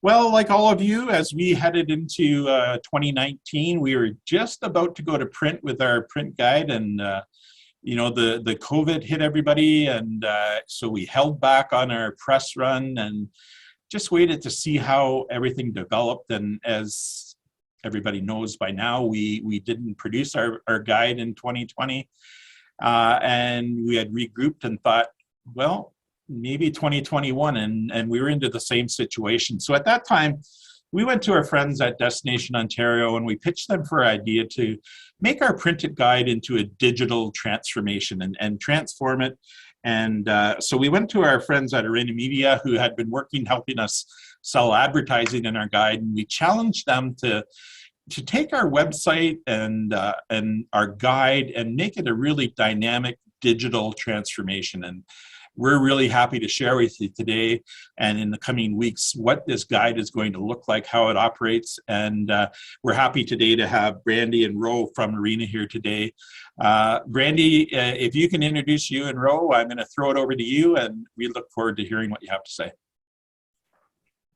Well, like all of you, as we headed into 2019, we were just about to go to print with our print guide, and the COVID hit everybody, and so we held back on our press run and just waited to see how everything developed. And as everybody knows by now, we didn't produce our guide in 2020, and we had regrouped and thought, well, maybe 2021, and we were into the same situation. So at that time, we went to our friends at Destination Ontario and we pitched them for an idea to make our printed guide into a digital transformation and transform it. And so we went to our friends at Rowena Media, who had been working helping us sell advertising in our guide, and we challenged them to take our website and our guide and make it a really dynamic digital transformation. And we're really happy to share with you today and in the coming weeks what this guide is going to look like, how it operates. And we're happy today to have Brandy and Rowe from Rowena here today. Brandy, if you can introduce you and Rowe, I'm going to throw it over to you, and we look forward to hearing what you have to say.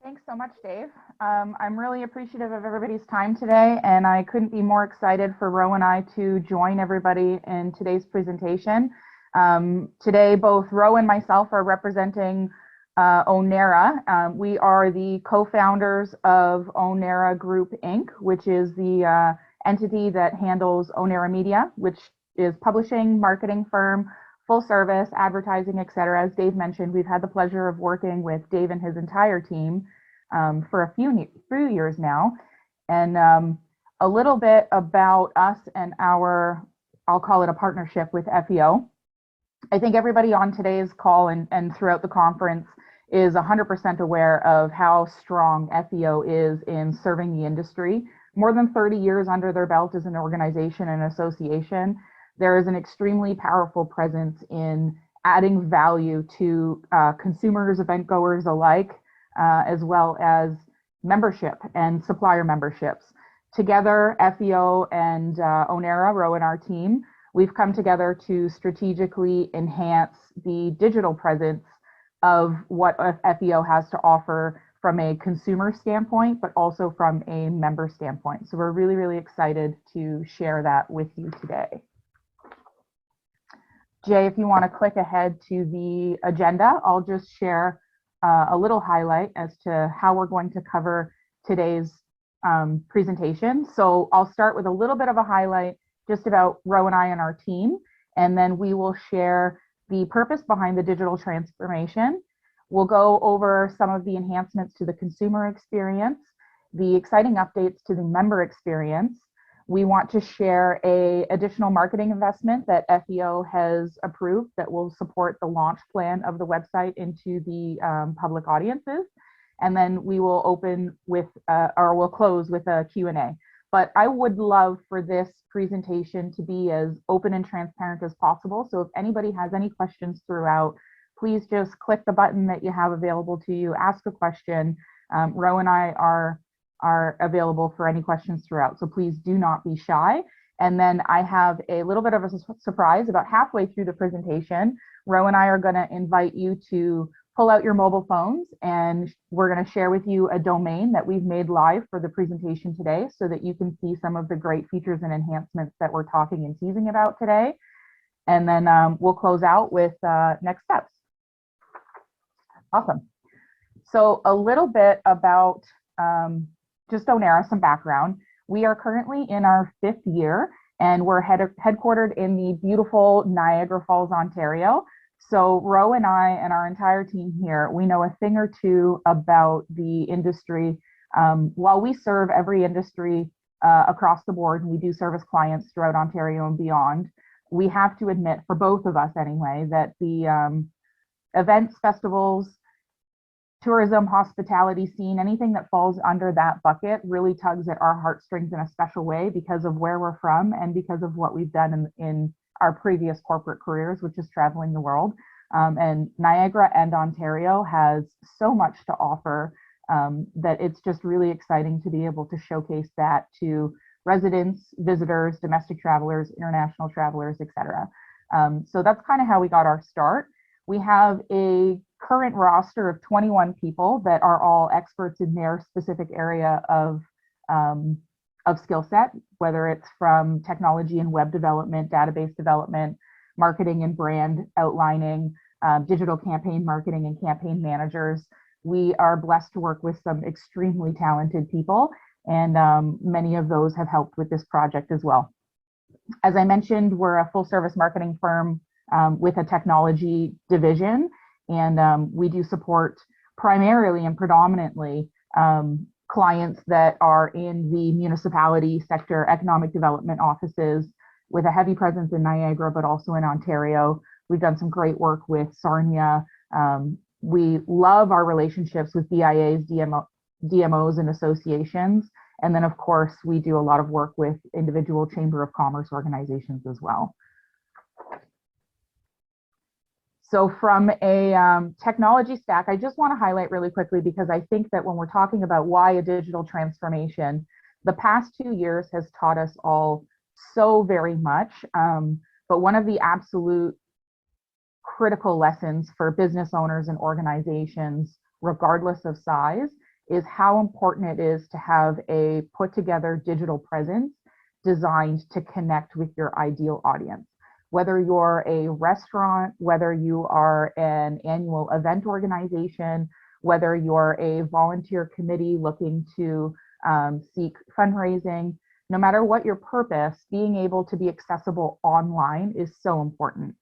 Thanks so much, Dave. I'm really appreciative of everybody's time today, and I couldn't be more excited for Rowe and I to join everybody in today's presentation. Today, both Rowe and myself are representing Ownera. We are the co-founders of Ownera Group Inc., which is the entity that handles Ownera Media, which is publishing, marketing firm, full service, advertising, etc. As Dave mentioned, we've had the pleasure of working with Dave and his entire team for a few years now. And a little bit about us and our, I'll call it a partnership with FEO. I think everybody on today's call and throughout the conference is 100% aware of how strong FEO is in serving the industry. More than 30 years under their belt as an organization and association, there is an extremely powerful presence in adding value to consumers, event goers alike, as well as membership and supplier memberships. Together, FEO and Ownera, Rowe and our team, we've come together to strategically enhance the digital presence of what FEO has to offer from a consumer standpoint, but also from a member standpoint. So we're really, really excited to share that with you today. Jay, if you want to click ahead to the agenda, I'll just share a little highlight as to how we're going to cover today's presentation. So I'll start with a little bit of a highlight just about Rowe and I and our team, and then we will share the purpose behind the digital transformation. We'll go over some of the enhancements to the consumer experience, the exciting updates to the member experience. We want to share an additional marketing investment that FEO has approved that will support the launch plan of the website into the public audiences. And then we will open with, or we'll close with a Q&A. But I would love for this presentation to be as open and transparent as possible. So if anybody has any questions throughout, please just click the button that you have available to you, ask a question. Rowe and I are available for any questions throughout. So please do not be shy. And then I have a little bit of a surprise. About halfway through the presentation, Rowe and I are going to invite you to pull out your mobile phones, and we're going to share with you a domain that we've made live for the presentation today so that you can see some of the great features and enhancements that we're talking and teasing about today. And then we'll close out with next steps. Awesome. So a little bit about just Ownera, some background. We are currently in our 5th year, and we're headquartered in the beautiful Niagara Falls, Ontario. So Rowe and I and our entire team here, we know a thing or two about the industry. While we serve every industry across the board, and we do service clients throughout Ontario and beyond, we have to admit, for both of us anyway, that the events, festivals, tourism, hospitality scene, anything that falls under that bucket really tugs at our heartstrings in a special way because of where we're from and because of what we've done in our previous corporate careers, which is traveling the world. And Niagara and Ontario has so much to offer that it's just really exciting to be able to showcase that to residents, visitors, domestic travelers, international travelers, etc. So that's kind of how we got our start. We have a current roster of 21 people that are all experts in their specific area of skill set, whether it's from technology and web development, database development, marketing and brand outlining, digital campaign marketing and campaign managers. We are blessed to work with some extremely talented people, and many of those have helped with this project as well. As I mentioned, we're a full service marketing firm with a technology division, and we do support primarily and predominantly clients that are in the municipality sector, economic development offices, with a heavy presence in Niagara, but also in Ontario. We've done some great work with Sarnia. We love our relationships with BIAs, DMOs, and associations. And then, of course, we do a lot of work with individual Chamber of Commerce organizations as well. So from a technology stack, I just want to highlight really quickly, because I think that when we're talking about why a digital transformation, the past 2 years has taught us all so very much. But one of the absolute critical lessons for business owners and organizations, regardless of size, is how important it is to have a put together digital presence designed to connect with your ideal audience. Whether you're a restaurant, whether you are an annual event organization, whether you're a volunteer committee looking to seek fundraising, no matter what your purpose, being able to be accessible online is so important.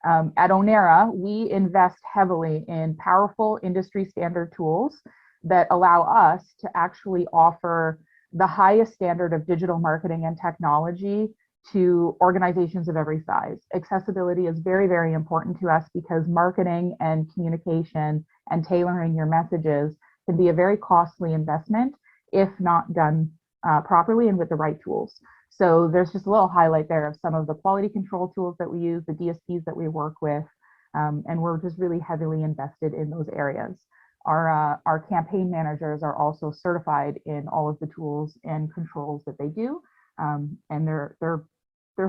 At Ownera, we invest heavily in powerful industry standard tools that allow us to actually offer the highest standard of digital marketing and technology to organizations of every size. Accessibility is very, very important to us, because marketing and communication and tailoring your messages can be a very costly investment if not done properly and with the right tools. So there's just a little highlight there of some of the quality control tools that we use, the DSPs that we work with, and we're just really heavily invested in those areas. Our campaign managers are also certified in all of the tools and controls that they do, and they're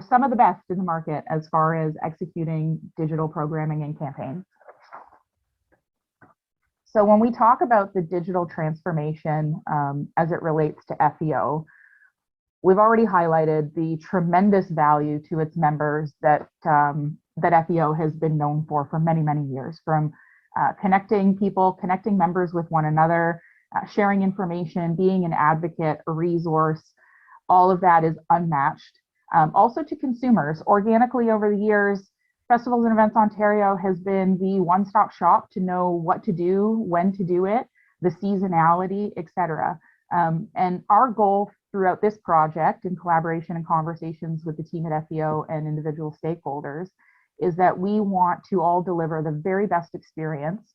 some of the best in the market as far as executing digital programming and campaigns. So when we talk about the digital transformation as it relates to FEO, we've already highlighted the tremendous value to its members that FEO has been known for many, many years, from connecting people, connecting members with one another, sharing information, being an advocate, a resource. All of that is unmatched. Also to consumers, organically over the years, Festivals and Events Ontario has been the one-stop shop to know what to do, when to do it, the seasonality, etc. And our goal throughout this project, in collaboration and conversations with the team at FEO and individual stakeholders, is that we want to all deliver the very best experience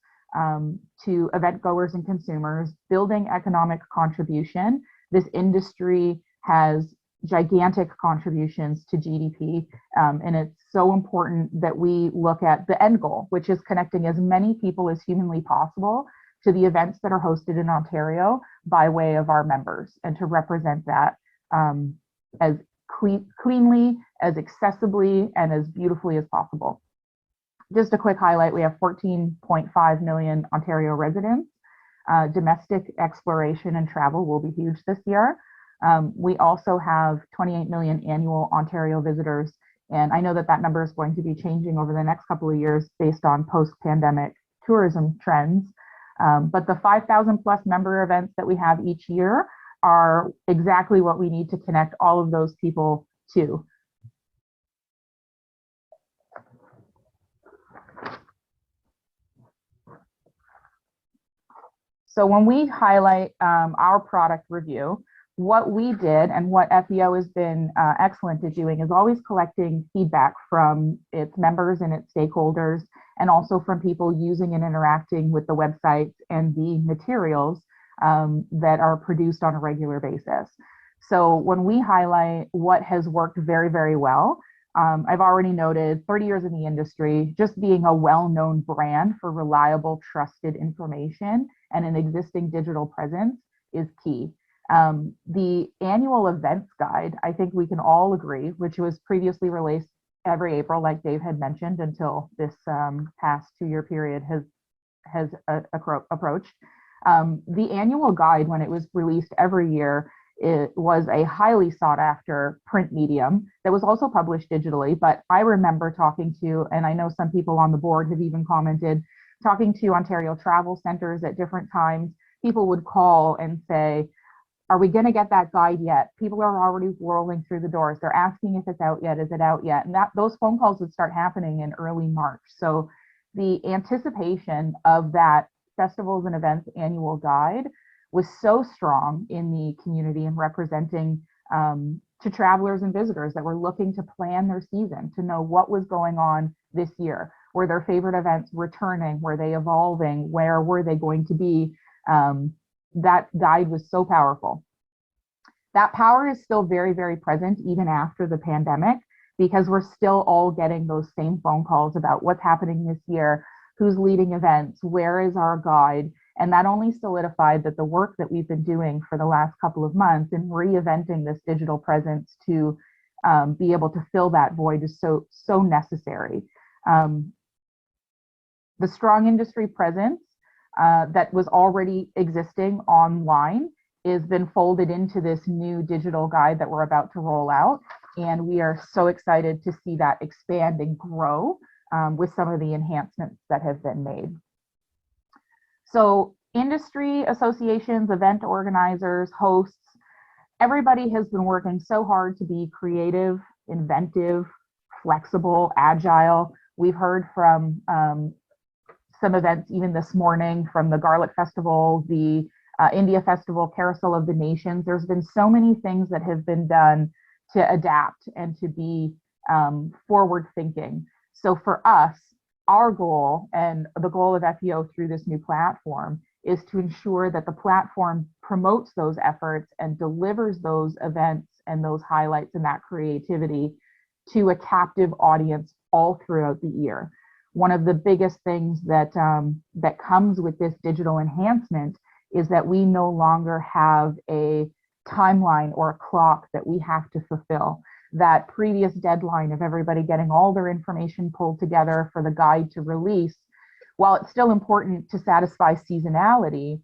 to event goers and consumers, building economic contribution. This industry has gigantic contributions to GDP, and it's so important that we look at the end goal, which is connecting as many people as humanly possible to the events that are hosted in Ontario by way of our members, and to represent that as cleanly, as accessibly, and as beautifully as possible. Just a quick highlight, we have 14.5 million Ontario residents. Domestic exploration and travel will be huge this year. We also have 28 million annual Ontario visitors, and I know that that number is going to be changing over the next couple of years based on post-pandemic tourism trends. But the 5,000 plus member events that we have each year are exactly what we need to connect all of those people to. So when we highlight our product review, what we did and what FEO has been excellent at doing is always collecting feedback from its members and its stakeholders, and also from people using and interacting with the websites and the materials that are produced on a regular basis. So when we highlight what has worked very, very well, I've already noted 30 years in the industry, just being a well-known brand for reliable, trusted information and an existing digital presence is key. The annual events guide, I think we can all agree, which was previously released every April, like Dave had mentioned, until this past 2-year period has approached. The annual guide, when it was released every year, it was a highly sought after print medium that was also published digitally. But I remember talking to, and I know some people on the board have even commented, talking to Ontario travel centers at different times. People would call and say, are we going to get that guide yet? People are already rolling through the doors. They're asking if it's out yet. Is it out yet? And those phone calls would start happening in early March. So the anticipation of that festivals and events annual guide was so strong in the community and representing to travelers and visitors that were looking to plan their season, to know what was going on this year. Were their favorite events returning? Were they evolving? Where were they going to be? That guide was so powerful. That power is still very, very present even after the pandemic, because we're still all getting those same phone calls about what's happening this year, who's leading events, where is our guide? And that only solidified that the work that we've been doing for the last couple of months in reinventing this digital presence to be able to fill that void is so necessary. The strong industry presence that was already existing online has been folded into this new digital guide that we're about to roll out. And we are so excited to see that expand and grow with some of the enhancements that have been made. So industry associations, event organizers, hosts, everybody has been working so hard to be creative, inventive, flexible, agile. We've heard from some events even this morning, from the Garlic Festival, the India Festival, Carousel of the Nations. There's been so many things that have been done to adapt and to be forward thinking. So for us, our goal and the goal of FEO through this new platform is to ensure that the platform promotes those efforts and delivers those events and those highlights and that creativity to a captive audience all throughout the year. One of the biggest things that that comes with this digital enhancement is that we no longer have a timeline or a clock that we have to fulfill. That previous deadline of everybody getting all their information pulled together for the guide to release, while it's still important to satisfy seasonality,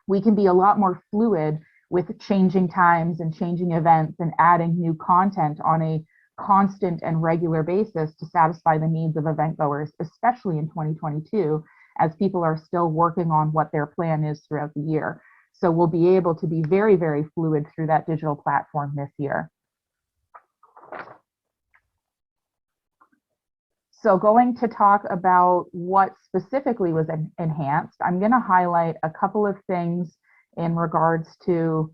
we can be a lot more fluid with changing times and changing events and adding new content on a constant and regular basis to satisfy the needs of event goers, especially in 2022, as people are still working on what their plan is throughout the year. So we'll be able to be very, very fluid through that digital platform this year. So going to talk about what specifically was enhanced, I'm going to highlight a couple of things in regards to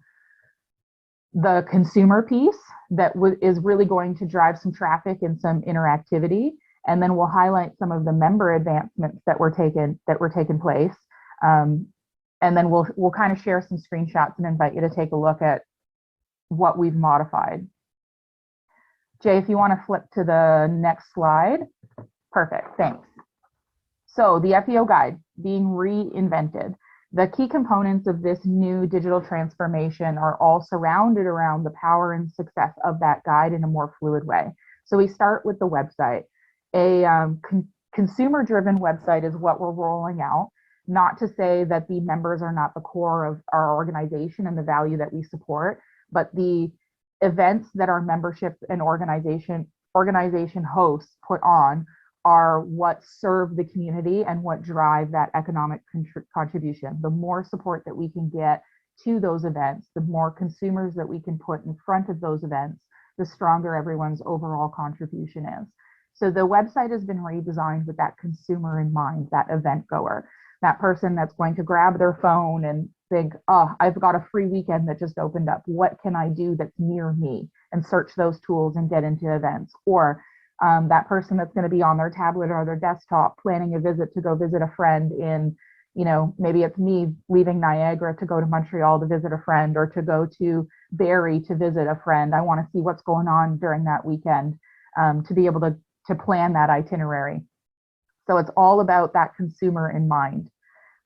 the consumer piece that is really going to drive some traffic and some interactivity. And then we'll highlight some of the member advancements that were taken place. And then we'll kind of share some screenshots and invite you to take a look at what we've modified. Jay, if you want to flip to the next slide. Perfect, thanks. So the FEO guide being reinvented. The key components of this new digital transformation are all surrounded around the power and success of that guide in a more fluid way. So we start with the website. A consumer-driven website is what we're rolling out, not to say that the members are not the core of our organization and the value that we support, but the events that our membership and organization hosts put on are what serve the community and what drive that economic contribution. The more support that we can get to those events, the more consumers that we can put in front of those events, the stronger everyone's overall contribution is. So the website has been redesigned with that consumer in mind, that event goer, that person that's going to grab their phone and think, oh, I've got a free weekend that just opened up. What can I do that's near me? And search those tools and get into events. Or that person that's going to be on their tablet or their desktop planning a visit to go visit a friend in, maybe it's me leaving Niagara to go to Montreal to visit a friend, or to go to Barrie to visit a friend. I want to see what's going on during that weekend to be able to plan that itinerary. So it's all about that consumer in mind.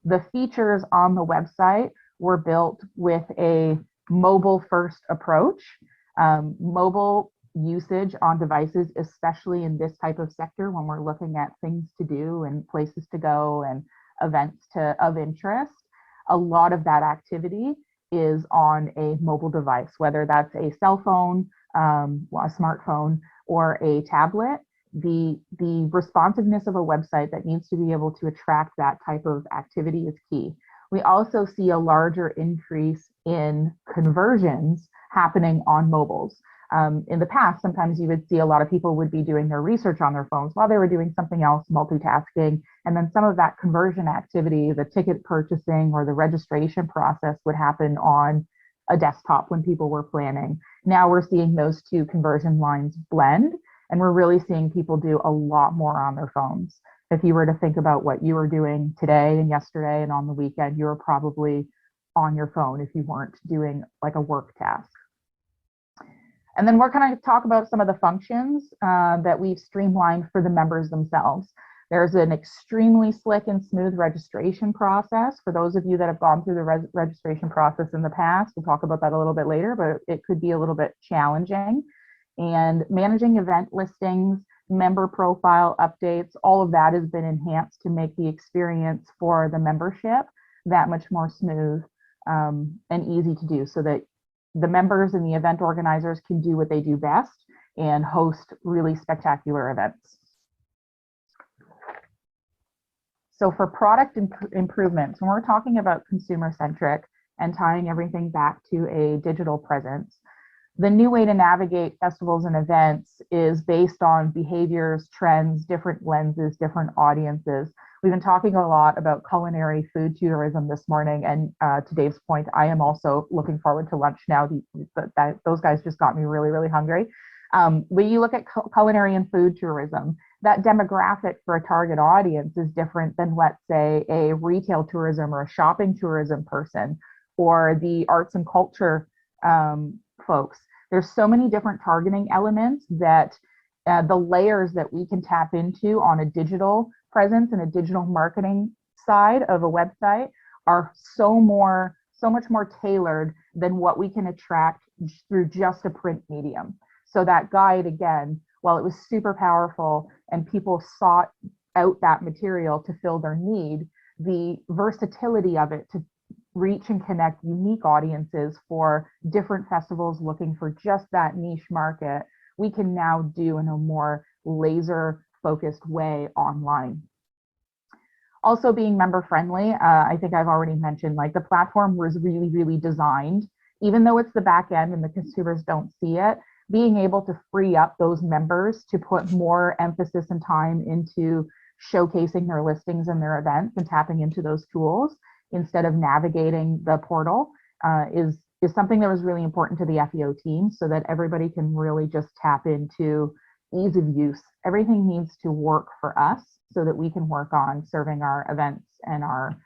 The features on the website were built with a mobile first approach. Mobile usage on devices, especially in this type of sector when we're looking at things to do and places to go and events of interest, a lot of that activity is on a mobile device, whether that's a cell phone, a smartphone, or a tablet. The responsiveness of a website that needs to be able to attract that type of activity is key. We also see a larger increase in conversions happening on mobiles. In the past, sometimes you would see a lot of people would be doing their research on their phones while they were doing something else, multitasking. And then some of that conversion activity, the ticket purchasing or the registration process would happen on a desktop when people were planning. Now we're seeing those two conversion lines blend, and we're really seeing people do a lot more on their phones. If you were to think about what you were doing today and yesterday and on the weekend, you were probably on your phone if you weren't doing like a work task. And then we're going to talk about some of the functions that we've streamlined for the members themselves. There's an extremely slick and smooth registration process. For those of you that have gone through the registration process in the past, we'll talk about that a little bit later, but it could be a little bit challenging. And managing event listings, member profile updates, all of that has been enhanced to make the experience for the membership that much more smooth and easy to do, so that the members and the event organizers can do what they do best and host really spectacular events. So for product improvements, when we're talking about consumer-centric and tying everything back to a digital presence, the new way to navigate festivals and events is based on behaviors, trends, different lenses, different audiences. We've been talking a lot about culinary food tourism this morning, and to Dave's point, I am also looking forward to lunch now. Those guys just got me really, really hungry. When you look at culinary and food tourism, that demographic for a target audience is different than, let's say, a retail tourism or a shopping tourism person, or the arts and culture folks. There's so many different targeting elements that the layers that we can tap into on a digital presence and a digital marketing side of a website are so much more tailored than what we can attract through just a print medium. So that guide, again, while it was super powerful and people sought out that material to fill their need, the versatility of it to reach and connect unique audiences for different festivals looking for just that niche market, we can now do in a more laser focused way online. Also being member friendly, I think I've already mentioned, like, the platform was really, really designed, even though it's the back end and the consumers don't see it, being able to free up those members to put more emphasis and time into showcasing their listings and their events and tapping into those tools instead of navigating the portal is something that was really important to the FEO team, so that everybody can really just tap into ease of use. Everything needs to work for us so that we can work on serving our events and our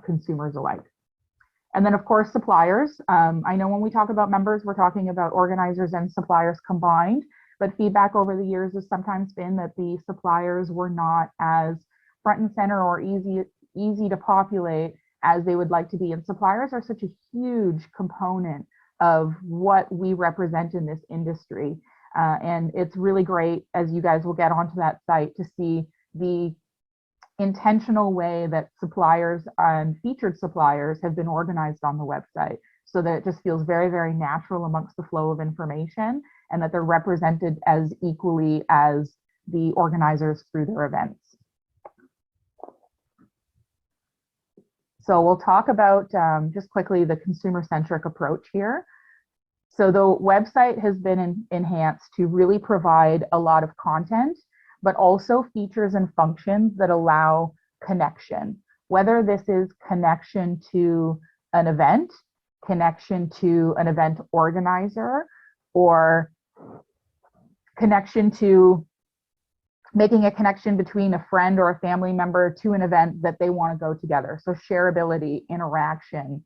consumers alike. And then, of course, suppliers. I know when we talk about members, we're talking about organizers and suppliers combined, but feedback over the years has sometimes been that the suppliers were not as front and center or easy to populate as they would like to be. And suppliers are such a huge component of what we represent in this industry. And it's really great, as you guys will get onto that site, to see the intentional way that suppliers and featured suppliers have been organized on the website, so that it just feels very, very natural amongst the flow of information, and that they're represented as equally as the organizers through their events. So we'll talk about just quickly the consumer-centric approach here. So the website has been enhanced to really provide a lot of content, but also features and functions that allow connection, whether this is connection to an event, connection to an event organizer, or connection to making a connection between a friend or a family member to an event that they want to go together. So shareability, interaction,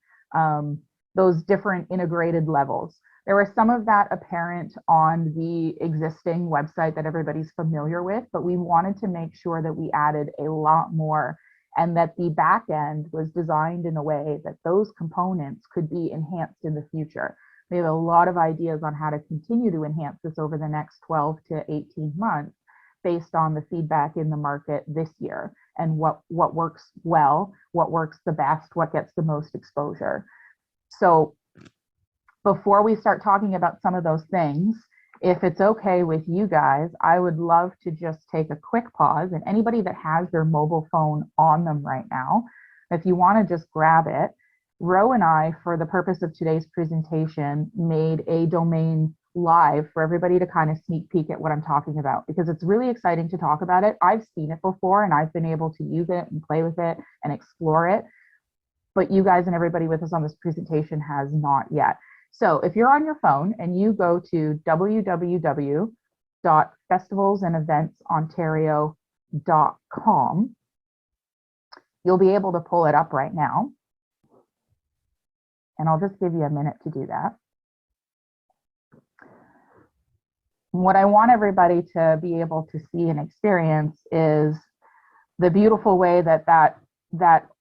those different integrated levels. There was some of that apparent on the existing website that everybody's familiar with, but we wanted to make sure that we added a lot more, and that the back end was designed in a way that those components could be enhanced in the future. We have a lot of ideas on how to continue to enhance this over the next 12 to 18 months, based on the feedback in the market this year and what works well, what works the best, what gets the most exposure. So before we start talking about some of those things, if it's okay with you guys, I would love to just take a quick pause, and anybody that has their mobile phone on them right now, if you want to just grab it. Rowe and I, for the purpose of today's presentation, made a domain live for everybody to kind of sneak peek at what I'm talking about, because it's really exciting to talk about it. I've seen it before and I've been able to use it and play with it and explore it, but you guys and everybody with us on this presentation has not yet. So if you're on your phone and you go to www.festivalsandeventsontario.com, you'll be able to pull it up right now. And I'll just give you a minute to do that. What I want everybody to be able to see and experience is the beautiful way that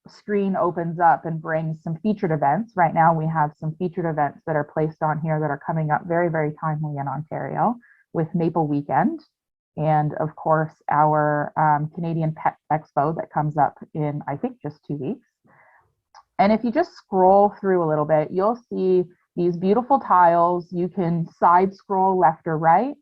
screen opens up and brings some featured events. Right now we have some featured events that are placed on here that are coming up very, very timely in Ontario, with Maple Weekend, and of course our Canadian Pet Expo that comes up in, I think, just 2 weeks. And if you just scroll through a little bit, you'll see these beautiful tiles. You can side scroll left or right.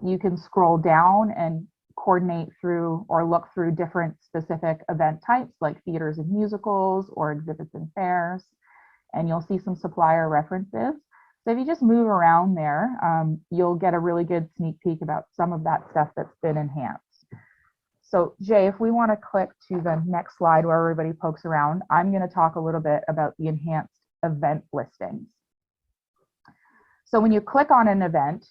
You can scroll down and coordinate through or look through different specific event types like theaters and musicals or exhibits and fairs. And you'll see some supplier references. So if you just move around there, you'll get a really good sneak peek about some of that stuff that's been enhanced. So Jay, if we want to click to the next slide where everybody pokes around, I'm going to talk a little bit about the enhanced event listings. So when you click on an event,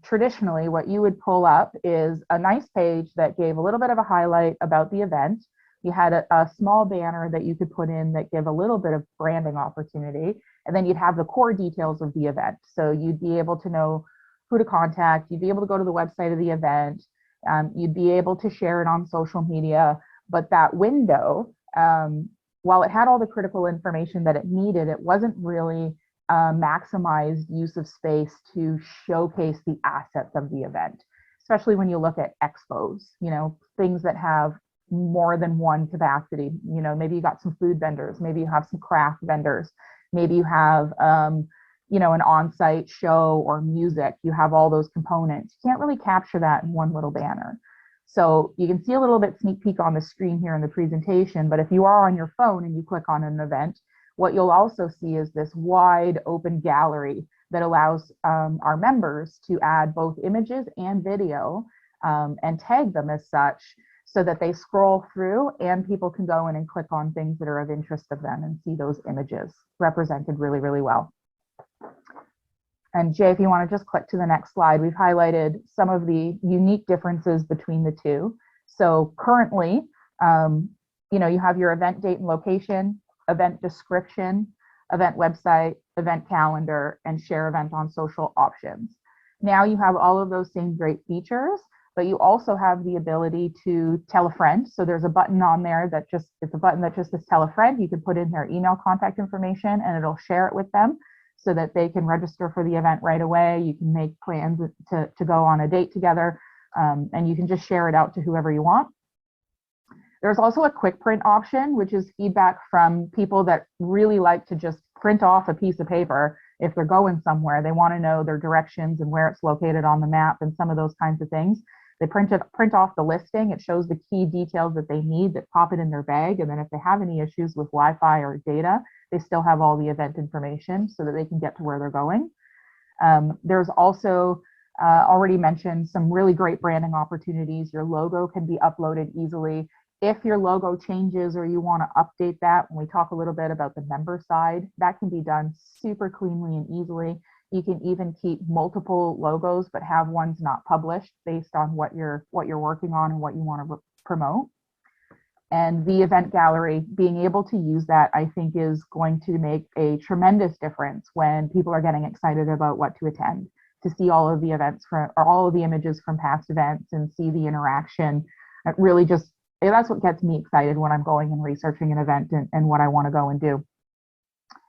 traditionally what you would pull up is a nice page that gave a little bit of a highlight about the event. You had a small banner that you could put in that give a little bit of branding opportunity, and then you'd have the core details of the event. So you'd be able to know who to contact, you'd be able to go to the website of the event, you'd be able to share it on social media, but that window, while it had all the critical information that it needed, it wasn't really maximized use of space to showcase the assets of the event, especially when you look at expos, things that have more than one capacity. Maybe you got some food vendors, maybe you have some craft vendors, maybe you have an on-site show or music. You have all those components. You can't really capture that in one little banner. So you can see a little bit sneak peek on the screen here in the presentation, but if you are on your phone and you click on an event, what you'll also see is this wide open gallery that allows our members to add both images and video and tag them as such, so that they scroll through and people can go in and click on things that are of interest of them and see those images represented really, really well. And Jay, if you want to just click to the next slide, we've highlighted some of the unique differences between the two. So currently, you have your event date and location, event description, event website, event calendar, and share event on social options. Now you have all of those same great features, but you also have the ability to tell a friend. So there's a button on there that it's a button that just says tell a friend. You can put in their email contact information and it'll share it with them so that they can register for the event right away. You can make plans to go on a date together, and you can just share it out to whoever you want. There's also a quick print option, which is feedback from people that really like to just print off a piece of paper if they're going somewhere. They want to know their directions and where it's located on the map and some of those kinds of things. They print off the listing. It shows the key details that they need, that pop it in their bag. And then if they have any issues with Wi-Fi or data, they still have all the event information so that they can get to where they're going. There's also already mentioned some really great branding opportunities. Your logo can be uploaded easily. If your logo changes or you want to update that, when we talk a little bit about the member side, that can be done super cleanly and easily. You can even keep multiple logos, but have ones not published based on what you're working on and what you want to promote. And the event gallery, being able to use that, I think, is going to make a tremendous difference when people are getting excited about what to attend, to see all of the events or all of the images from past events and see the interaction. It really just, that's what gets me excited when I'm going and researching an event and what I want to go and do.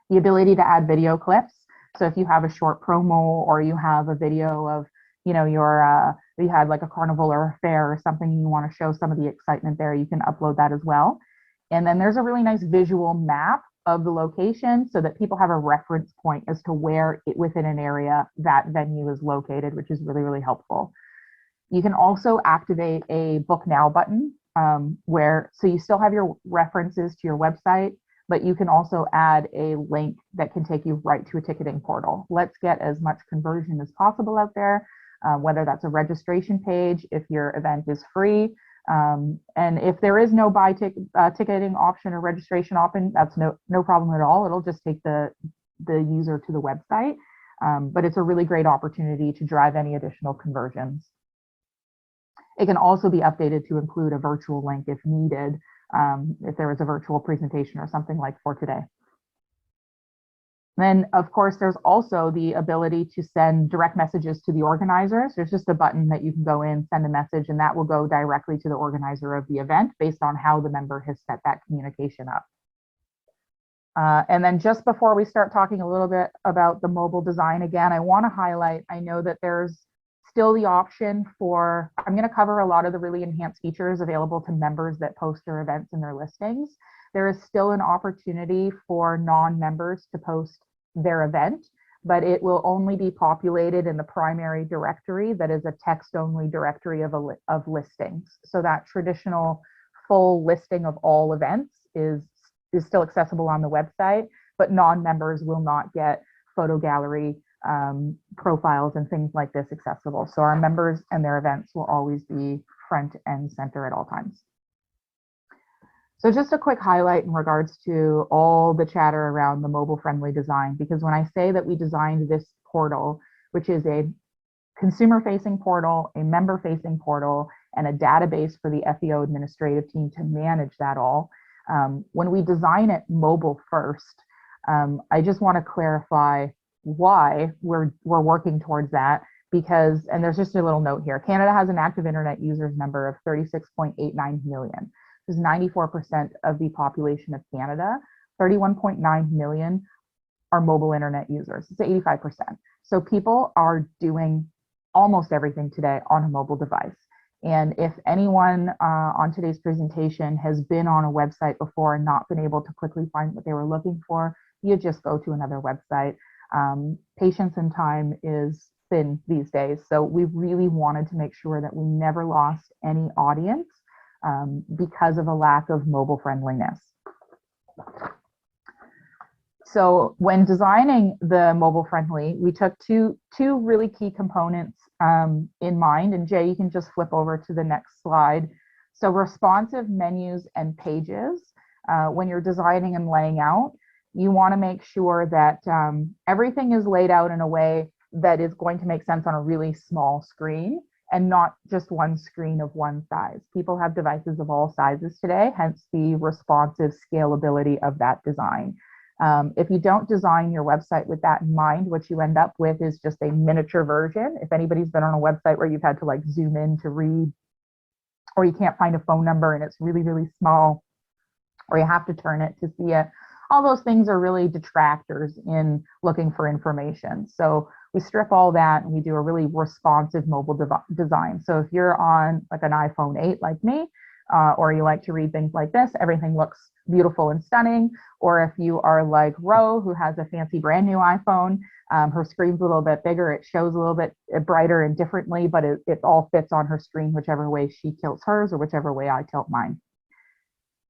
The ability to add video clips. So if you have a short promo or you have a video of, the you had like a carnival or a fair or something, you want to show some of the excitement there, you can upload that as well. And then there's a really nice visual map of the location so that people have a reference point as to where within an area that venue is located, which is really, really helpful. You can also activate a book now button so you still have your references to your website, but you can also add a link that can take you right to a ticketing portal. Let's get as much conversion as possible out there, whether that's a registration page, if your event is free. And if there is no ticketing option or registration option, that's no problem at all. It'll just take the user to the website, but it's a really great opportunity to drive any additional conversions. It can also be updated to include a virtual link if needed, if there is a virtual presentation or something like for today. Then, of course, there's also the ability to send direct messages to the organizers. There's just a button that you can go in, send a message, and that will go directly to the organizer of the event based on how the member has set that communication up. And then just before we start talking a little bit about the mobile design again, I want to highlight, I know that there's still the option for, I'm going to cover a lot of the really enhanced features available to members that post their events and their listings. There is still an opportunity for non-members to post their event, but it will only be populated in the primary directory that is a text-only directory of listings. So that traditional full listing of all events is still accessible on the website, but non-members will not get photo gallery profiles and things like this accessible. So our members and their events will always be front and center at all times. So just a quick highlight in regards to all the chatter around the mobile friendly design, because when I say that we designed this portal, which is a consumer facing portal, a member facing portal, and a database for the FEO administrative team to manage that all, when we design it mobile first, I just want to clarify why we're working towards that, because, and there's just a little note here, Canada has an active internet users number of 36.89 million. This is 94% of the population of Canada. 31.9 million are mobile internet users. It's 85%. So people are doing almost everything today on a mobile device. And if anyone on today's presentation has been on a website before and not been able to quickly find what they were looking for, you just go to another website. Patience and time is thin these days. So we really wanted to make sure that we never lost any audience because of a lack of mobile friendliness. So when designing the mobile friendly, we took two really key components in mind. And Jay, you can just flip over to the next slide. So responsive menus and pages, when you're designing and laying out, you want to make sure that everything is laid out in a way that is going to make sense on a really small screen and not just one screen of one size. People have devices of all sizes today, hence the responsive scalability of that design. If you don't design your website with that in mind, what you end up with is just a miniature version. If anybody's been on a website where you've had to like zoom in to read, or you can't find a phone number and it's really, really small, or you have to turn it to see it, all those things are really detractors in looking for information. So we strip all that and we do a really responsive mobile design. So if you're on like an iPhone 8 like me, or you like to read things like this, everything looks beautiful and stunning. Or if you are like Rowe, who has a fancy brand new iPhone, her screen's a little bit bigger, it shows a little bit brighter and differently, but it all fits on her screen, whichever way she tilts hers or whichever way I tilt mine.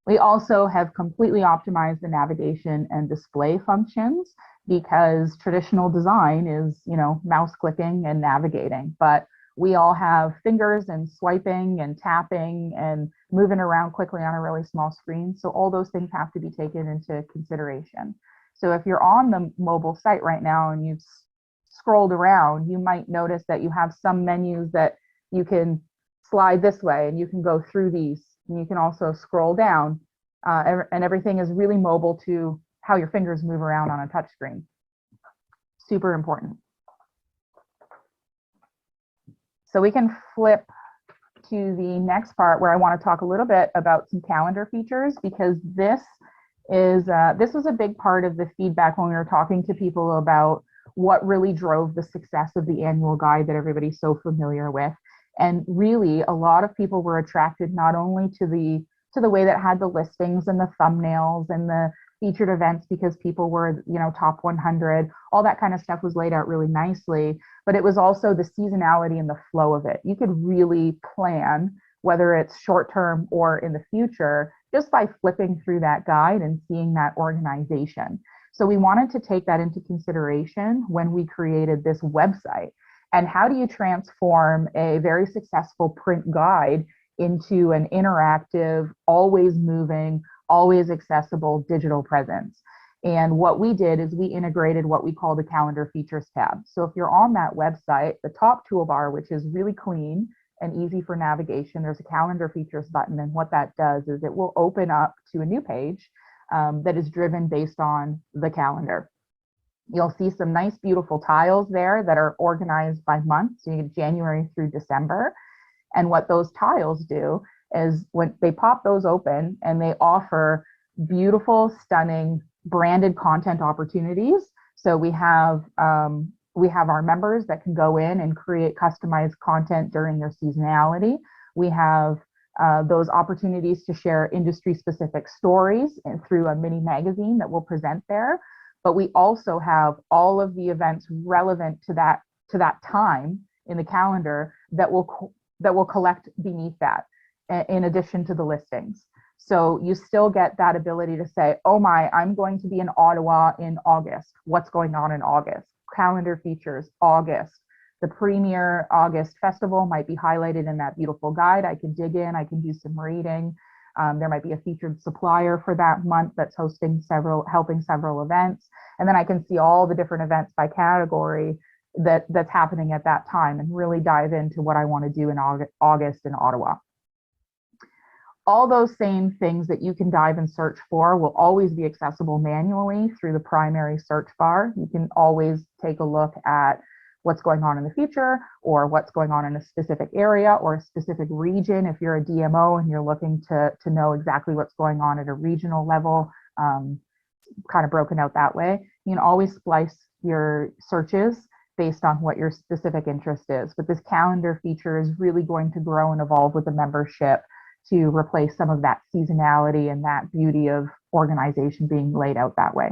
We also have completely optimized the navigation and display functions, because traditional design is, you know, mouse clicking and navigating, but we all have fingers and swiping and tapping and moving around quickly on a really small screen. So all those things have to be taken into consideration. So if you're on the mobile site right now and you've scrolled around, you might notice that you have some menus that you can slide this way and you can go through these, and you can also scroll down, and everything is really mobile to how your fingers move around on a touch screen. Super important. So we can flip to the next part where I want to talk a little bit about some calendar features, because this was a big part of the feedback when we were talking to people about what really drove the success of the annual guide that everybody's so familiar with. And really, a lot of people were attracted not only to the way that had the listings and the thumbnails and the featured events, because people were, top 100, all that kind of stuff was laid out really nicely, but it was also the seasonality and the flow of it. You could really plan, whether it's short term or in the future, just by flipping through that guide and seeing that organization. So we wanted to take that into consideration when we created this website. And how do you transform a very successful print guide into an interactive, always moving, always accessible digital presence? And what we did is we integrated what we call the calendar features tab. So if you're on that website, the top toolbar, which is really clean and easy for navigation, there's a calendar features button. And what that does is it will open up to a new page that is driven based on the calendar. You'll see some nice, beautiful tiles there that are organized by month. So you get January through December. And what those tiles do is when they pop those open, and they offer beautiful, stunning branded content opportunities. So we have our members that can go in and create customized content during their seasonality. We have those opportunities to share industry specific stories and through a mini magazine that we'll present there. But we also have all of the events relevant to that time in the calendar that will collect beneath that, in addition to the listings. So you still get that ability to say, oh my, I'm going to be in Ottawa in August. What's going on in August? Calendar features, August. The premier August festival might be highlighted in that beautiful guide. I can dig in, I can do some reading. There might be a featured supplier for that month that's helping several events. And then I can see all the different events by category that's happening at that time, and really dive into what I want to do in August in Ottawa. All those same things that you can dive and search for will always be accessible manually through the primary search bar. You can always take a look at what's going on in the future, or what's going on in a specific area or a specific region. If you're a DMO and you're looking to know exactly what's going on at a regional level, kind of broken out that way, you can always splice your searches based on what your specific interest is. But this calendar feature is really going to grow and evolve with the membership to replace some of that seasonality and that beauty of organization being laid out that way.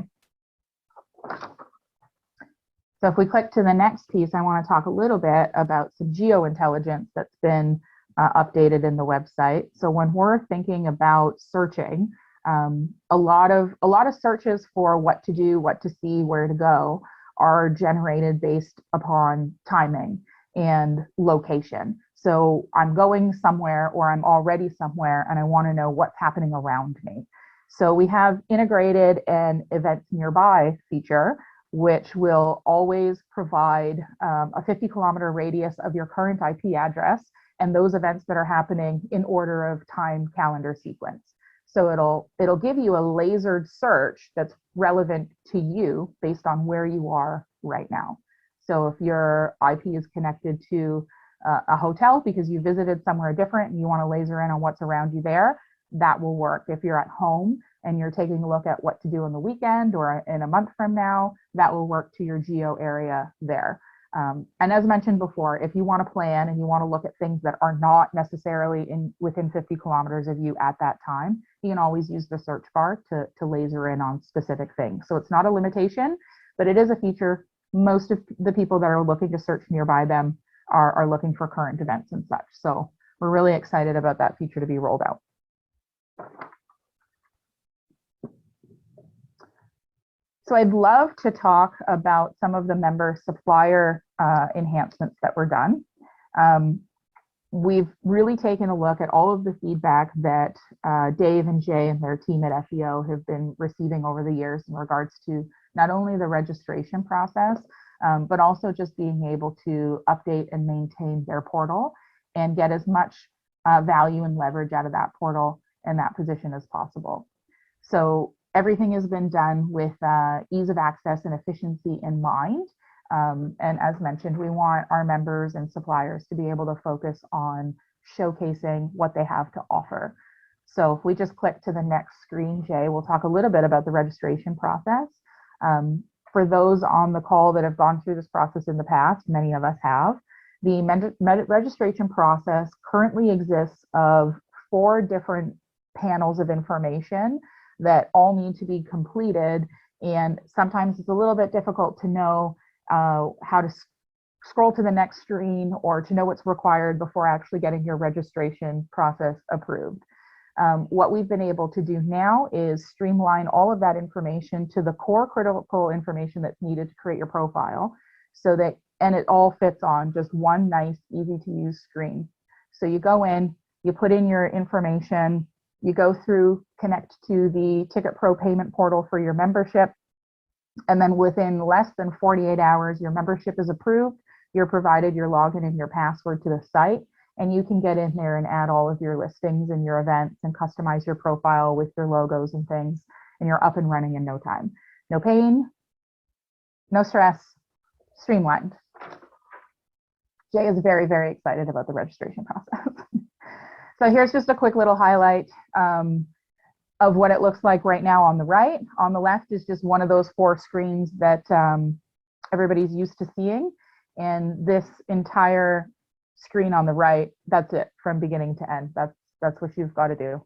So if we click to the next piece, I want to talk a little bit about some geointelligence that's been updated in the website. So when we're thinking about searching, a lot of searches for what to do, what to see, where to go are generated based upon timing and location. So I'm going somewhere, or I'm already somewhere, and I want to know what's happening around me. So we have integrated an events nearby feature, which will always provide a 50-kilometer radius of your current IP address and those events that are happening in order of time calendar sequence. So it'll give you a lasered search that's relevant to you based on where you are right now. So if your IP is connected to a hotel because you visited somewhere different and you want to laser in on what's around you there, that will work. If you're at home and you're taking a look at what to do on the weekend or in a month from now, that will work to your geo area there. And as mentioned before, if you want to plan and you want to look at things that are not necessarily within 50 kilometers of you at that time, you can always use the search bar to laser in on specific things. So it's not a limitation, but it is a feature. Most of the people that are looking to search nearby them are looking for current events and such. So we're really excited about that feature to be rolled out. So I'd love to talk about some of the member supplier enhancements that were done. We've really taken a look at all of the feedback that Dave and Jay and their team at FEO have been receiving over the years in regards to not only the registration process, but also just being able to update and maintain their portal and get as much value and leverage out of that portal and that position as possible. So everything has been done with ease of access and efficiency in mind. And as mentioned, we want our members and suppliers to be able to focus on showcasing what they have to offer. So if we just click to the next screen, Jay, we'll talk a little bit about the registration process. For those on the call that have gone through this process in the past, many of us have, The registration process currently exists of 4 different panels of information that all need to be completed, and sometimes it's a little bit difficult to know how to scroll to the next screen or to know what's required before actually getting your registration process approved. What we've been able to do now is streamline all of that information to the core critical information that's needed to create your profile, so that, and it all fits on just one nice, easy to use screen. So you go in, you put in your information, you go through, connect to the Ticket Pro payment portal for your membership, and then within less than 48 hours, your membership is approved. You're provided your login and your password to the site, and you can get in there and add all of your listings and your events and customize your profile with your logos and things, and you're up and running in no time. No pain, no stress, streamlined. Jay is very, very excited about the registration process. So here's just a quick little highlight of what it looks like right now on the right. On the left is just one of those 4 screens that everybody's used to seeing. And this entire screen on the right, that's it from beginning to end. That's what you've got to do.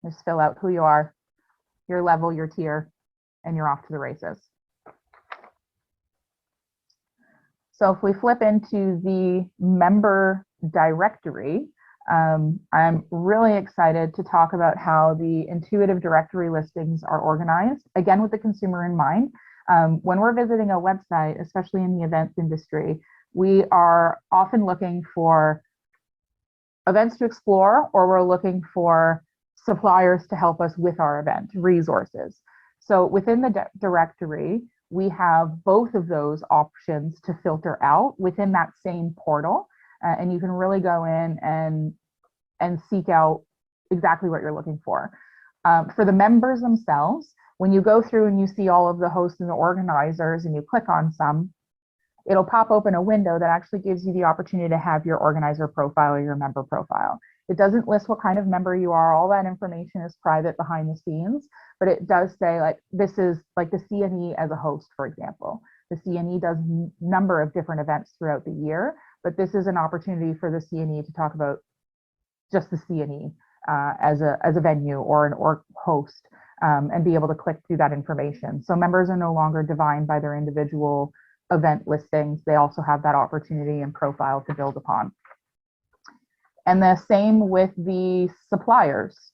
Just fill out who you are, your level, your tier, and you're off to the races. So if we flip into the member directory, I'm really excited to talk about how the intuitive directory listings are organized, again, with the consumer in mind. When we're visiting a website, especially in the events industry, we are often looking for events to explore, or we're looking for suppliers to help us with our event, resources. So within the directory, we have both of those options to filter out within that same portal. And you can really go in and seek out exactly what you're looking for. For the members themselves, when you go through and you see all of the hosts and the organizers and you click on some, it'll pop open a window that actually gives you the opportunity to have your organizer profile or your member profile. It doesn't list what kind of member you are. All that information is private behind the scenes, but it does say, like, this is like the CNE as a host, for example. The CNE does a number of different events throughout the year, but this is an opportunity for the CNE to talk about just the CNE as a venue or an org host, and be able to click through that information. So members are no longer defined by their individual event listings. They also have that opportunity and profile to build upon. And the same with the suppliers.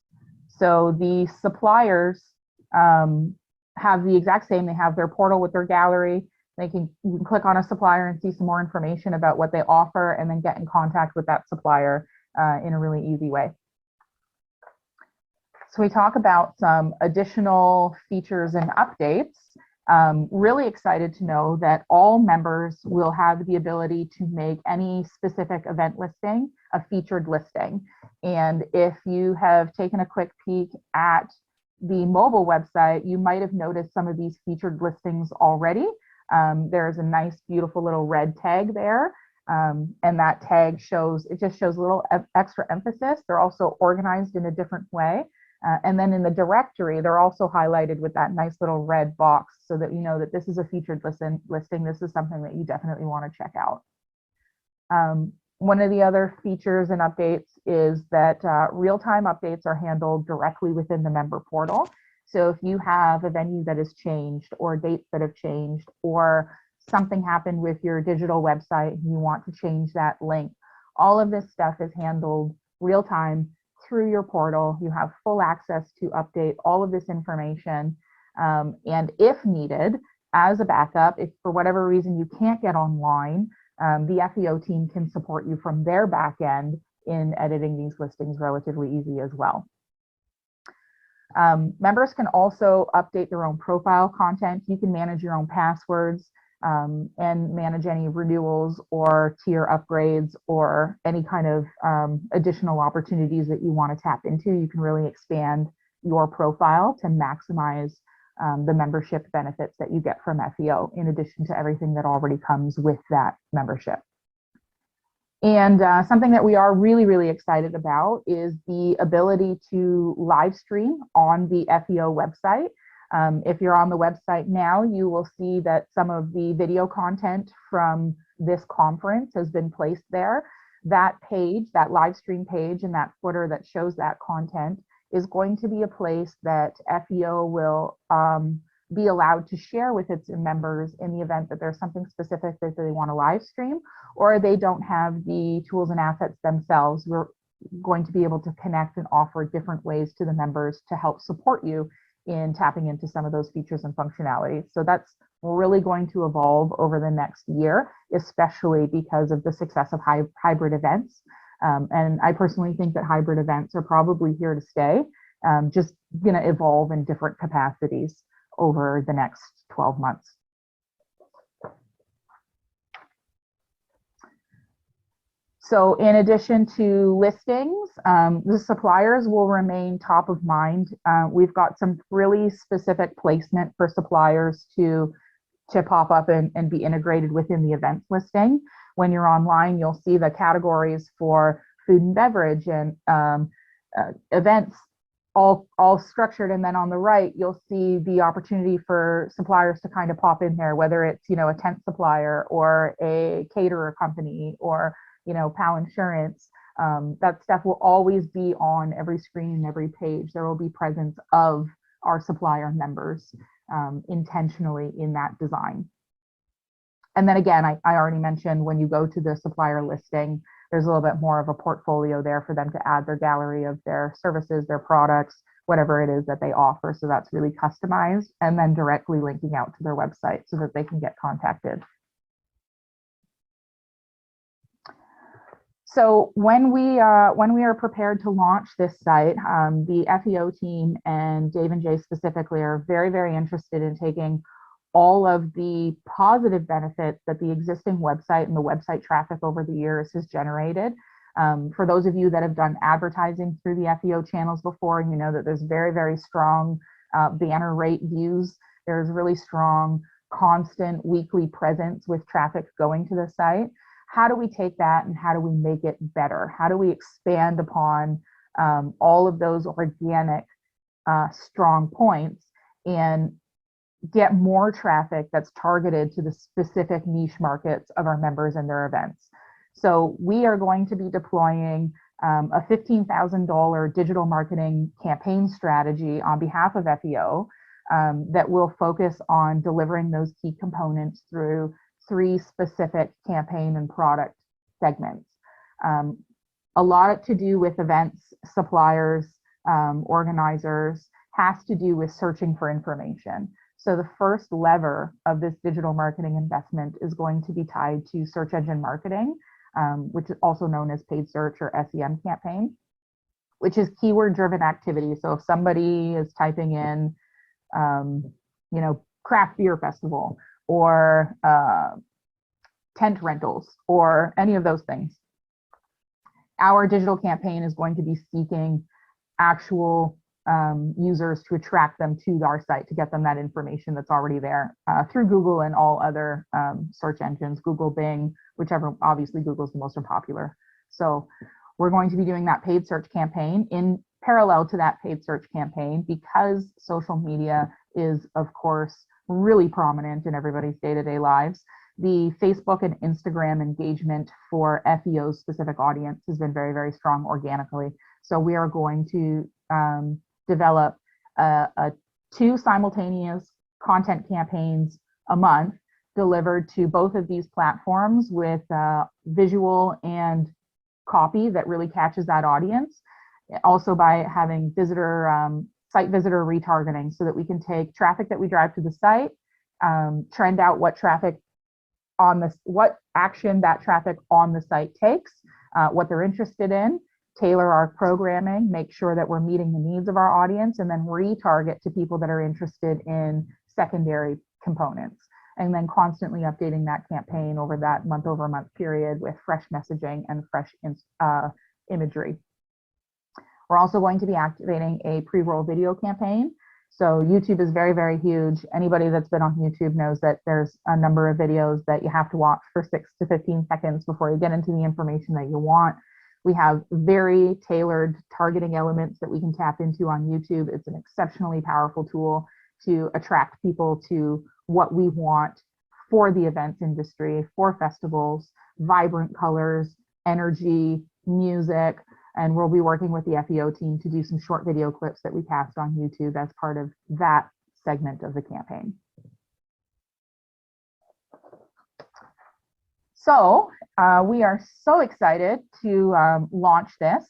So the suppliers have the exact same. They have their portal with their gallery. You can click on a supplier and see some more information about what they offer, and then get in contact with that supplier in a really easy way. So we talk about some additional features and updates. Really excited to know that all members will have the ability to make any specific event listing a featured listing. And if you have taken a quick peek at the mobile website, you might have noticed some of these featured listings already. There's a nice, beautiful little red tag there. And that tag just shows a little extra emphasis. They're also organized in a different way. And then in the directory, they're also highlighted with that nice little red box so that you know that this is a featured listing. This is something that you definitely want to check out. One of the other features and updates is that real-time updates are handled directly within the member portal. So if you have a venue that has changed, or dates that have changed, or something happened with your digital website and you want to change that link, all of this stuff is handled real-time through your portal. You have full access to update all of this information. And if needed, as a backup, if for whatever reason you can't get online, the FEO team can support you from their back end in editing these listings relatively easy as well. Members can also update their own profile content. You can manage your own passwords and manage any renewals or tier upgrades or any kind of additional opportunities that you want to tap into. You can really expand your profile to maximize the membership benefits that you get from FEO, in addition to everything that already comes with that membership. And something that we are really, really excited about is the ability to live stream on the FEO website. If you're on the website now, you will see that some of the video content from this conference has been placed there. That page, that live stream page and that footer that shows that content is going to be a place that FEO will be allowed to share with its members in the event that there's something specific that they want to live stream, or they don't have the tools and assets themselves. We're going to be able to connect and offer different ways to the members to help support you in tapping into some of those features and functionalities. So that's really going to evolve over the next year, especially because of the success of hybrid events. And I personally think that hybrid events are probably here to stay, just going to evolve in different capacities over the next 12 months. So in addition to listings, the suppliers will remain top of mind. We've got some really specific placement for suppliers to pop up and be integrated within the events listing. When you're online, you'll see the categories for food and beverage and events all structured, and then on the right you'll see the opportunity for suppliers to kind of pop in there, whether it's, you know, a tent supplier or a caterer company or, you know, PAL Insurance. That stuff will always be on every screen and every page. There will be presence of our supplier members intentionally in that design. And then again, I already mentioned, when you go to the supplier listing, there's a little bit more of a portfolio there for them to add their gallery of their services, their products, whatever it is that they offer. So that's really customized, and then directly linking out to their website so that they can get contacted. So when we are prepared to launch this site, the FEO team and Dave and Jay specifically are very, very interested in taking all of the positive benefits that the existing website and the website traffic over the years has generated. For those of you that have done advertising through the FEO channels before, you know that there's very, very strong banner rate views. There's really strong, constant weekly presence with traffic going to the site. How do we take that and how do we make it better? How do we expand upon all of those organic strong points and get more traffic that's targeted to the specific niche markets of our members and their events? So we are going to be deploying a $15,000 digital marketing campaign strategy on behalf of FEO that will focus on delivering those key components through 3 specific campaign and product segments. A lot to do with events, suppliers, organizers, has to do with searching for information. So the first lever of this digital marketing investment is going to be tied to search engine marketing, which is also known as paid search or SEM campaign, which is keyword driven activity. So if somebody is typing in, you know, craft beer festival or tent rentals or any of those things, our digital campaign is going to be seeking actual users to attract them to our site, to get them that information that's already there through Google and all other search engines, Google, Bing, whichever. Obviously Google's the most popular. So we're going to be doing that paid search campaign in parallel to that paid search campaign, because social media is, of course, really prominent in everybody's day-to-day lives. The Facebook and Instagram engagement for FEO's specific audience has been very, very strong organically. So we are going to develop 2 simultaneous content campaigns a month delivered to both of these platforms with visual and copy that really catches that audience. Also by having site visitor retargeting, so that we can take traffic that we drive to the site, trend out what action that traffic on the site takes, what they're interested in, tailor our programming, make sure that we're meeting the needs of our audience, and then retarget to people that are interested in secondary components, and then constantly updating that campaign over that month-over-month period with fresh messaging and fresh imagery. We're also going to be activating a pre-roll video campaign. So YouTube is very, very huge. Anybody that's been on YouTube knows that there's a number of videos that you have to watch for 6 to 15 seconds before you get into the information that you want. We have very tailored targeting elements that we can tap into on YouTube. It's an exceptionally powerful tool to attract people to what we want for the events industry, for festivals, vibrant colors, energy, music, and we'll be working with the FEO team to do some short video clips that we cast on YouTube as part of that segment of the campaign. So we are so excited to launch this.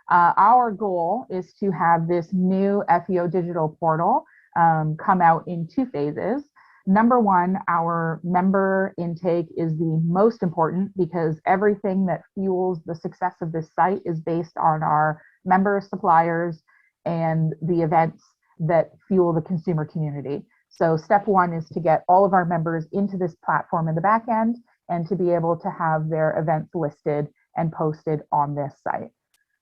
Our goal is to have this new FEO digital portal come out in 2 phases. Number one, our member intake is the most important because everything that fuels the success of this site is based on our member suppliers and the events that fuel the consumer community. So step one is to get all of our members into this platform in the back end and to be able to have their events listed and posted on this site.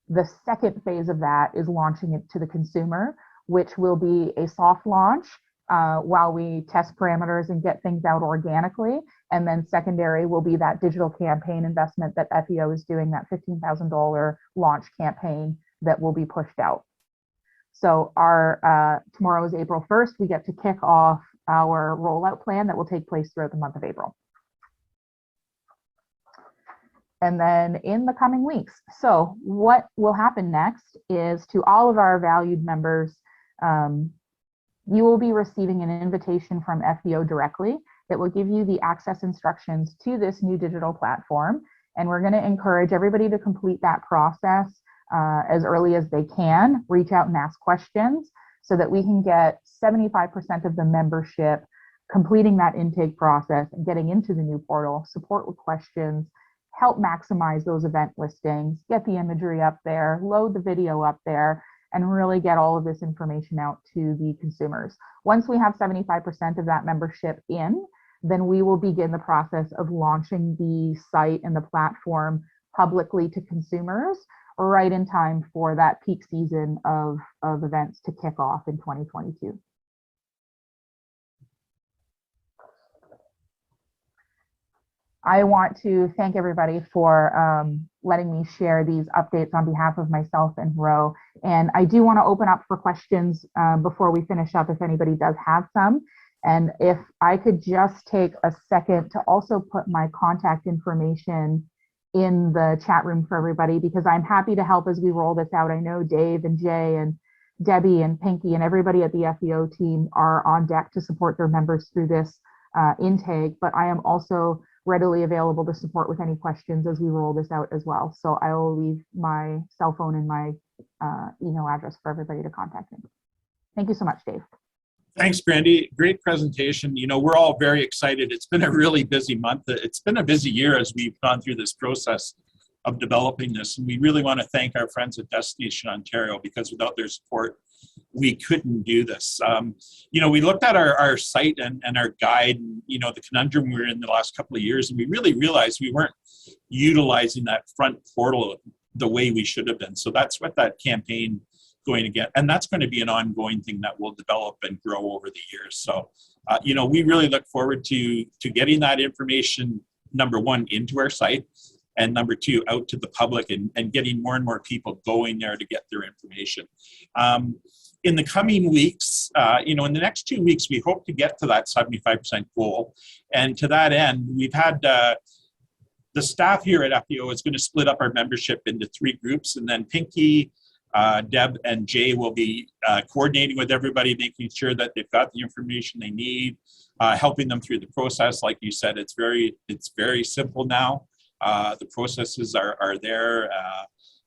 The second phase of that is launching it to the consumer, which will be a soft launch while we test parameters and get things out organically. And then secondary will be that digital campaign investment that FEO is doing, that $15,000 launch campaign that will be pushed out. So our tomorrow is April 1st. We get to kick off our rollout plan that will take place throughout the month of April. And then in the coming weeks. So what will happen next is to all of our valued members, you will be receiving an invitation from FEO directly that will give you the access instructions to this new digital platform. And we're going to encourage everybody to complete that process as early as they can, reach out and ask questions so that we can get 75% of the membership completing that intake process and getting into the new portal, support with questions, help maximize those event listings, get the imagery up there, load the video up there, and really get all of this information out to the consumers. Once we have 75% of that membership in, then we will begin the process of launching the site and the platform publicly to consumers right in time for that peak season of events to kick off in 2022. I want to thank everybody for letting me share these updates on behalf of myself and Rowe. And I do want to open up for questions before we finish up if anybody does have some. And if I could just take a second to also put my contact information in the chat room for everybody, because I'm happy to help as we roll this out. I know Dave and Jay and Debbie and Pinky and everybody at the FEO team are on deck to support their members through this intake, but I am also readily available to support with any questions as we roll this out as well. So I will leave my cell phone and my email address for everybody to contact me. Thank you so much, Dave. Thanks, Brandy. Great presentation. You know, we're all very excited. It's been a really busy month. It's been a busy year as we've gone through this process of developing this. And we really want to thank our friends at Destination Ontario, because without their support, we couldn't do this. You know, we looked at our site and our guide, and, you know, the conundrum we were in the last couple of years, and we really realized we weren't utilizing that front portal the way we should have been. So that's what that campaign going to get, and that's going to be an ongoing thing that will develop and grow over the years. So, you know, we really look forward to getting that information, number one, into our site, and number two, out to the public, and getting more and more people going there to get their information. In the coming weeks, you know, in the next 2 weeks, we hope to get to that 75% goal. And to that end, we've had the staff here at FEO is going to split up our membership into 3 groups, and then Pinky, Deb, and Jay will be coordinating with everybody, making sure that they've got the information they need, helping them through the process. Like you said, it's very simple now. The processes are there,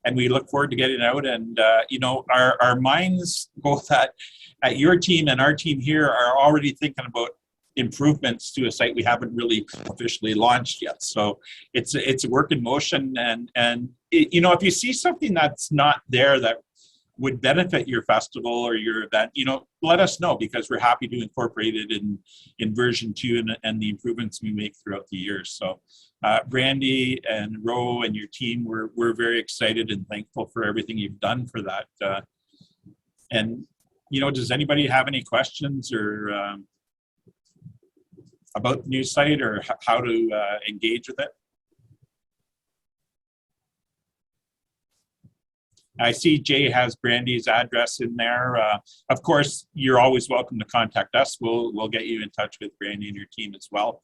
and we look forward to getting it out. And you know, our minds, both at your team and our team here, are already thinking about improvements to a site we haven't really officially launched yet. So it's a work in motion, and you know, if you see something that's not there that would benefit your festival or your event, you know, let us know, because we're happy to incorporate it in version 2 and the improvements we make throughout the years. So Brandy and Rowe and your team, we're very excited and thankful for everything you've done for that. And you know, does anybody have any questions or about the new site, or how to engage with it? I see Jay has Brandy's address in there. Of course, you're always welcome to contact us. We'll get you in touch with Brandy and your team as well.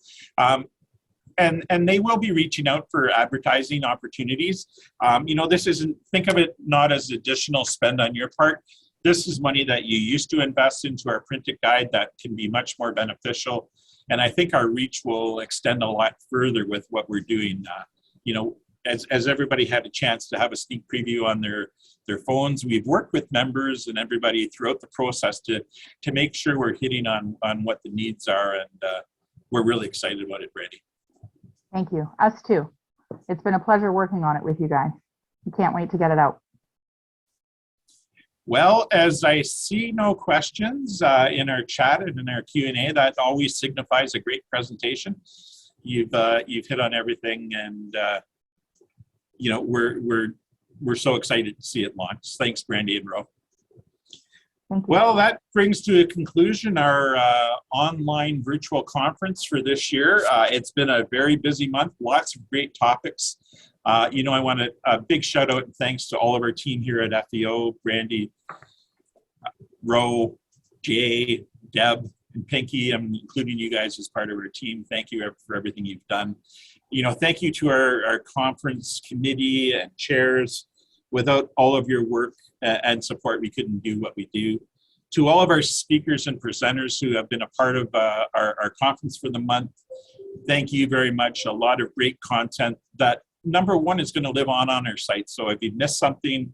And they will be reaching out for advertising opportunities. This isn't, think of it not as additional spend on your part. This is money that you used to invest into our printed guide that can be much more beneficial. And I think our reach will extend a lot further with what we're doing. As everybody had a chance to have a sneak preview on their phones, we've worked with members and everybody throughout the process to make sure we're hitting on what the needs are. And we're really excited about it, Brandy. Thank you. Us too. It's been a pleasure working on it with you guys. We can't wait to get it out. Well, as I see no questions in our chat and in our Q&A, that always signifies a great presentation. You've hit on everything, and we're so excited to see it launch. Thanks, Brandy and Rowe. Well, that brings to a conclusion our online virtual conference for this year. It's been a very busy month, lots of great topics. I want a big shout out and thanks to all of our team here at FEO, Brandy, Rowe, Jay, Deb, and Pinky. I'm including you guys as part of our team. Thank you for everything you've done. Thank you to our conference committee and chairs. Without all of your work and support, we couldn't do what we do. To all of our speakers and presenters who have been a part of our conference for the month, thank you very much. A lot of great content that, number one, is going to live on our site. So if you missed something,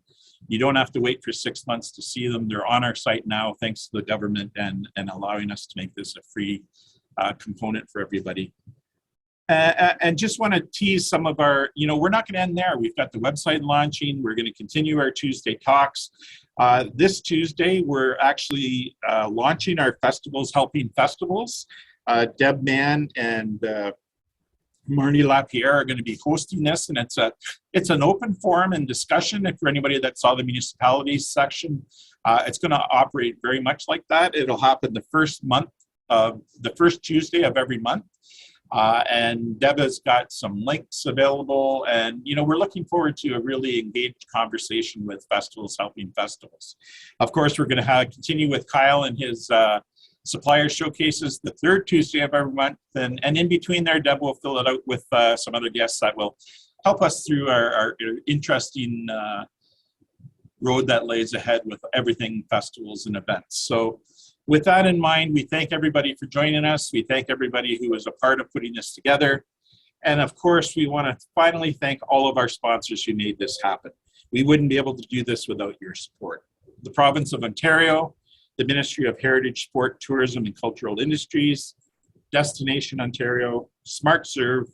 you don't have to wait for 6 months to see them. They're on our site now, thanks to the government and allowing us to make this a free component for everybody. And just want to tease some of our, we're not going to end there. We've got the website launching. We're going to continue our Tuesday talks. This Tuesday, we're actually launching our Festivals Helping Festivals. Deb Mann and Marnie Lapierre are going to be hosting this, and it's an open forum and discussion. And for anybody that saw the municipalities section, it's going to operate very much like that. It'll happen the first Tuesday of every month. And Deb has got some links available, and we're looking forward to a really engaged conversation with Festivals Helping Festivals. Of course, we're going to continue with Kyle and his supplier showcases the third Tuesday of every month, and in between there, Deb will fill it out with some other guests that will help us through our interesting road that lays ahead with everything festivals and events. So with that in mind, we thank everybody for joining us. We thank everybody who was a part of putting this together. And of course, we want to finally thank all of our sponsors who made this happen. We wouldn't be able to do this without your support. The Province of Ontario, the Ministry of Heritage, Sport, Tourism and Cultural Industries, Destination Ontario, SmartServe,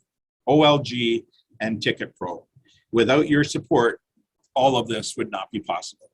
OLG, and Ticket Pro. Without your support, all of this would not be possible.